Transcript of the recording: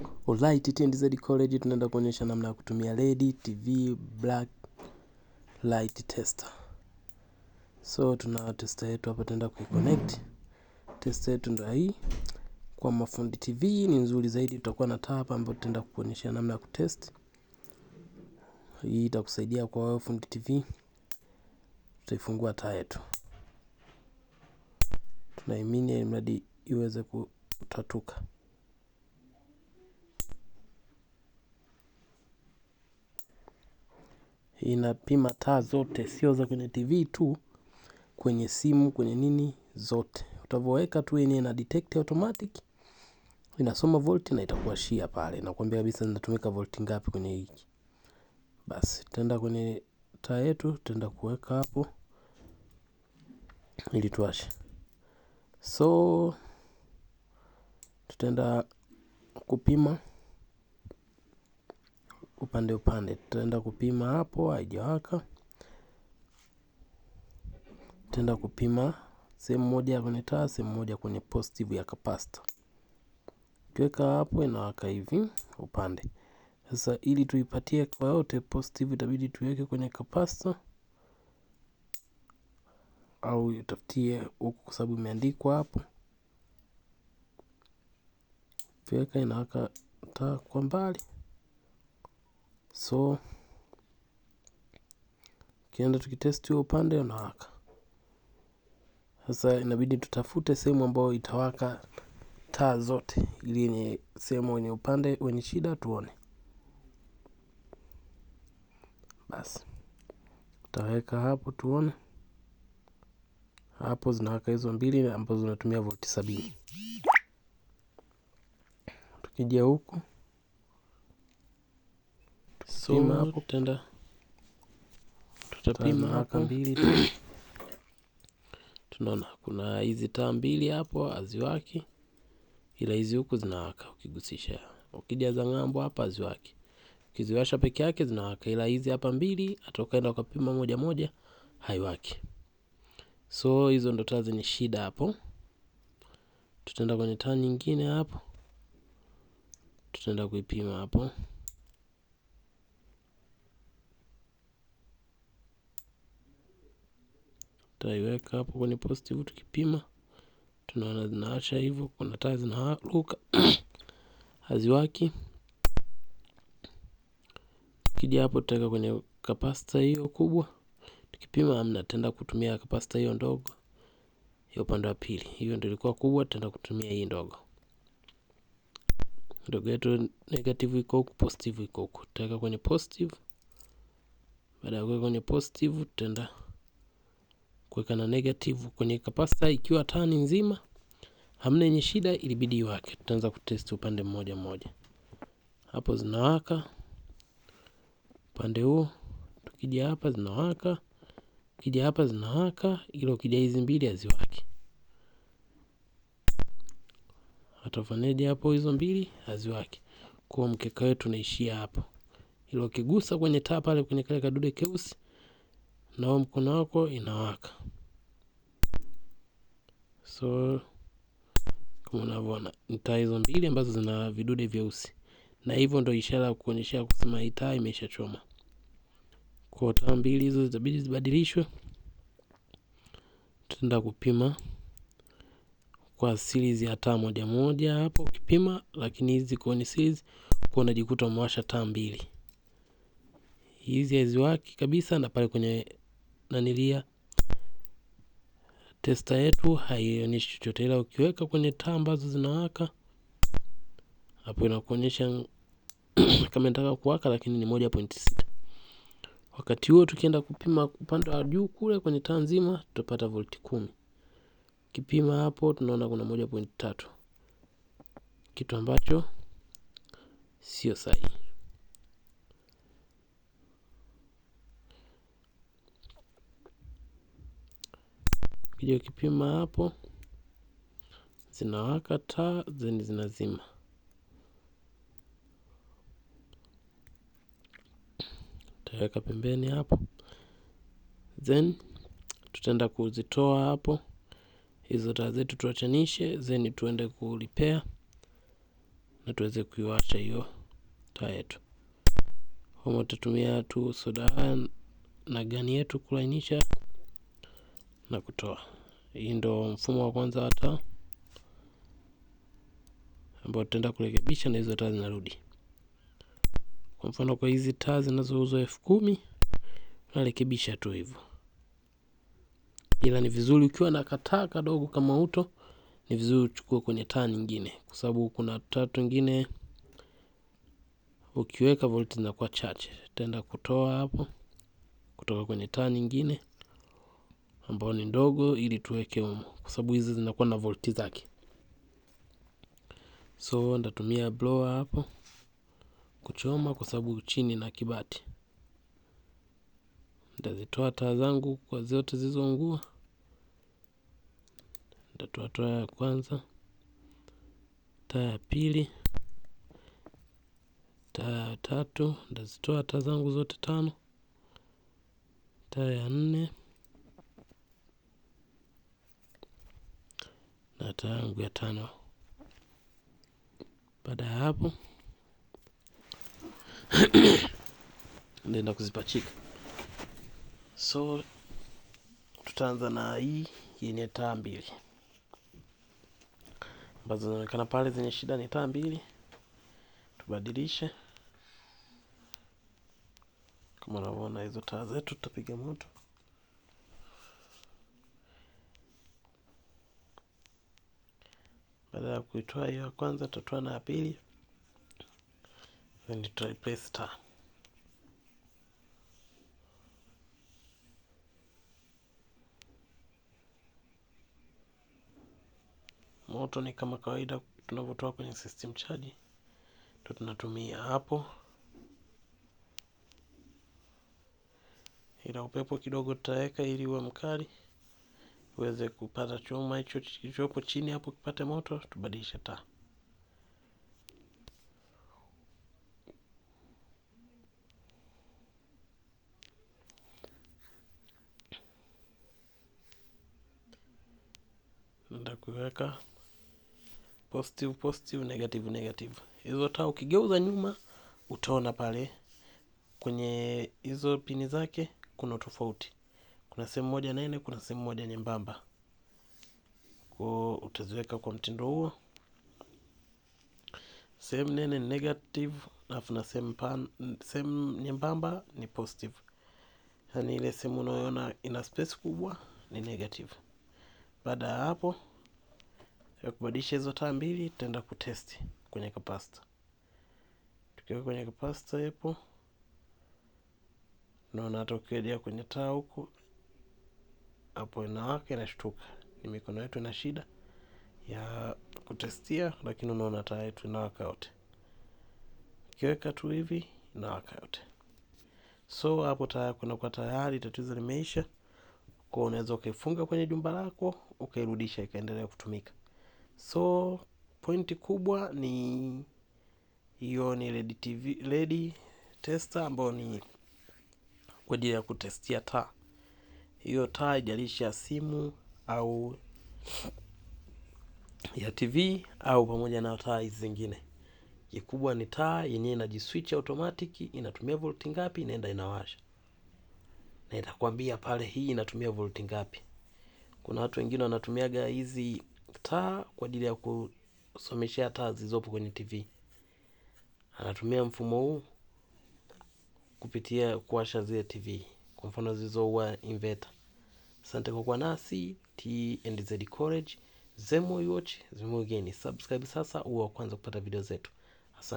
Alright, TNDZ College tunaenda kuonyesha namna ya kutumia LED, TV, blacklight tester. So tuna tester yetu hapa, tutaenda kuiconnect. Tester yetu ndio hii. Kwa mafundi TV ni nzuri zaidi, tutakuwa na taa hapa ambapo tutaenda kuonyesha namna ya kutest. Hii itakusaidia kwa wewe fundi TV. Tutaifungua taa yetu. Tunaimini ili mradi iweze kutatuka. Hii inapima taa zote, sio za kwenye TV tu, kwenye simu, kwenye nini zote. Utavoweka tu yenyewe na detect automatic, inasoma volt na itakuashia pale, inakwambia kabisa zinatumika volt ngapi kwenye hiki. Basi tutaenda kwenye taa yetu, tutaenda kuweka hapo ili tuwashe. So tutaenda kupima upande, tutaenda kupima hapo haijawaka. Tutaenda kupima sehemu moja kwenye taa, sehemu moja kwenye positive ya capacitor. Tuweka hapo inawaka hivi upande. Sasa ili tuipatie kwa yote positive itabidi tuweke kwenye capacitor au itafutie huku kwa sababu imeandikwa hapo. Tuweka inawaka taa kwa mbali. So kienda tukitest hiyo upande unawaka. Sasa inabidi tutafute sehemu ambayo itawaka taa zote ili ni sehemu wenye upande wenye shida tuone. Basi tutaweka hapo tuone. Hapo zinawaka hizo mbili ambazo zinatumia volti 70. Tukija huku so hapo tutapima hapo mbili. Tunaona kuna hizi taa mbili hapo haziwaki, ila hizi huku zinawaka ukigusisha. Ukijaza ng'ambo hapa haziwaki, ukiziwasha peke yake zinawaka, ila hizi hapa mbili hata ukaenda ukapima moja moja haiwaki. So hizo ndo taa zenye shida hapo. Tutaenda kwenye taa nyingine hapo, tutaenda kuipima hapo. Tutaiweka hapo kwenye positive, tukipima tunaona zinaacha hivyo. Kuna taa zinaruka haziwaki. Tukija hapo tutaweka kwenye capacitor hiyo kubwa, tukipima hamna, tutaenda kutumia capacitor hiyo ndogo hiyo upande wa pili. Hiyo ndio ilikuwa kubwa, tutaenda kutumia hii ndogo. Ndogo yetu negative iko huku, positive iko huku. Tutaweka kwenye positive. Baada ya kuweka kwenye positive tutaenda kuweka na negative kwenye capacitor. Ikiwa taa ni nzima hamna yenye shida, ilibidi iwake. Tutaanza kutest upande mmoja mmoja. Hapo zinawaka upande huo. Tukija hapa zinawaka, ukija hapa zinawaka, ila ukija hizi mbili haziwaki. Atafanyaje hapo? Hizo mbili haziwaki, kwa mkeka wetu unaishia hapo. Ila ukigusa kwenye taa pale kwenye kale kadude keusi na mkono wako inawaka. So kama unavyoona ni taa hizo mbili ambazo zina vidude vyeusi, na hivyo ndio ishara kuonyesha kusema hii taa imeshachoma. Kwa taa mbili hizo zitabidi zibadilishwe. Tutaenda kupima kwa series ya taa moja moja hapo ukipima, lakini hizi kwenye series kwa unajikuta umewasha taa mbili. Hizi haziwaki kabisa, na pale kwenye nanilia tester yetu haionyeshi chochote, ila ukiweka kwenye taa ambazo zinawaka hapo inakuonyesha kama inataka kuwaka, lakini ni 1.6. Wakati huo tukienda kupima upande wa juu kule kwenye taa nzima tutapata volti 10. Kipima hapo tunaona kuna 1.3, kitu ambacho sio sahihi. Kija kipima hapo zinawaka taa zeni zinazima. Tutaweka pembeni hapo, then tutaenda kuzitoa hapo hizo taa zetu tuachanishe, then tuende kurepair na tuweze kuiwasha hiyo taa yetu. Humo tutatumia tu soda na gani yetu kulainisha na kutoa. Hii ndo mfumo wa kwanza wa taa ambao tutaenda kurekebisha na hizo taa zinarudi. Kwa mfano kwa hizi taa zinazouzwa 10,000 unarekebisha tu hivyo. Ila ni vizuri ukiwa na kataa kadogo kama uto, ni vizuri uchukue kwenye taa nyingine, kwa sababu kuna taa nyingine ukiweka volti zinakuwa chache. Tutaenda kutoa hapo kutoka kwenye taa nyingine ambao ni ndogo ili tuweke humo, kwa sababu hizi zinakuwa na volti zake. So nitatumia blower hapo kuchoma, kwa sababu chini na kibati. Nitazitoa taa zangu kwa zote zilizoungua. Nitatoa taa ya kwanza, taa ya pili, taa ya tatu. Nitazitoa taa zangu zote 5, taa ya 4 na taa yangu ya 5. Baada ya hapo nenda kuzipachika. So tutaanza na hii yenye taa 2 ambazo zinaonekana pale zenye shida ni taa 2. Tubadilishe. Kama unavyoona hizo taa zetu tutapiga moto. Baada ya kuitoa hiyo ya kwanza, tutatoa na ya pili, then tuta replace taa. Moto ni kama kawaida tunavyotoa kwenye system charge, tunatumia hapo, ila upepo kidogo tutaweka ili uwe mkali uweze kupata chuma hicho kilichopo chini hapo kipate moto. Tubadilishe taa. Nenda kuweka positive, negative. Hizo taa ukigeuza nyuma utaona pale kwenye hizo pini zake kuna tofauti. Kuna sehemu moja nene, kuna sehemu moja nyembamba. Kwa utaziweka kwa mtindo huo. Sehemu nene ni negative, alafu na sehemu nyembamba ni positive. Yaani ile sehemu unayoona ina space kubwa ni negative. Baada ya hapo ya kubadilisha hizo taa 2, tutaenda kutest kwenye capacitor. Tukiweka kwenye capacitor hapo, naona hata ukiweka kwenye taa huko hapo inawaka, inashtuka. Ni mikono yetu ina shida ya kutestia, lakini unaona taa yetu inawaka yote. Ukiweka tu hivi inawaka yote. So hapo taa yako inakuwa tayari, tatizo limeisha. Kwa unaweza ukaifunga kwenye jumba lako, ukairudisha ikaendelea kutumika. So pointi kubwa ni hiyo, ni LED tester ambayo ni kwa ajili ya kutestia taa. Hiyo taa haijalishi ya simu au ya TV au pamoja na taa hizi zingine. Kikubwa ni taa yenyewe inajiswitch automatic, inatumia volti ngapi, inaenda inawasha. Na itakwambia pale hii inatumia volti ngapi. Kuna watu wengine wanatumiaga hizi taa kwa ajili ya kusomeshea taa zilizopo kwenye TV. Anatumia mfumo huu kupitia kuwasha zile TV. Kwa mfano zilizoua inverter. Asante kwa kuwa nasi, T&Z College. Zemo watch, zemo again. Subscribe sasa uwe wa kwanza kupata video zetu. Asante.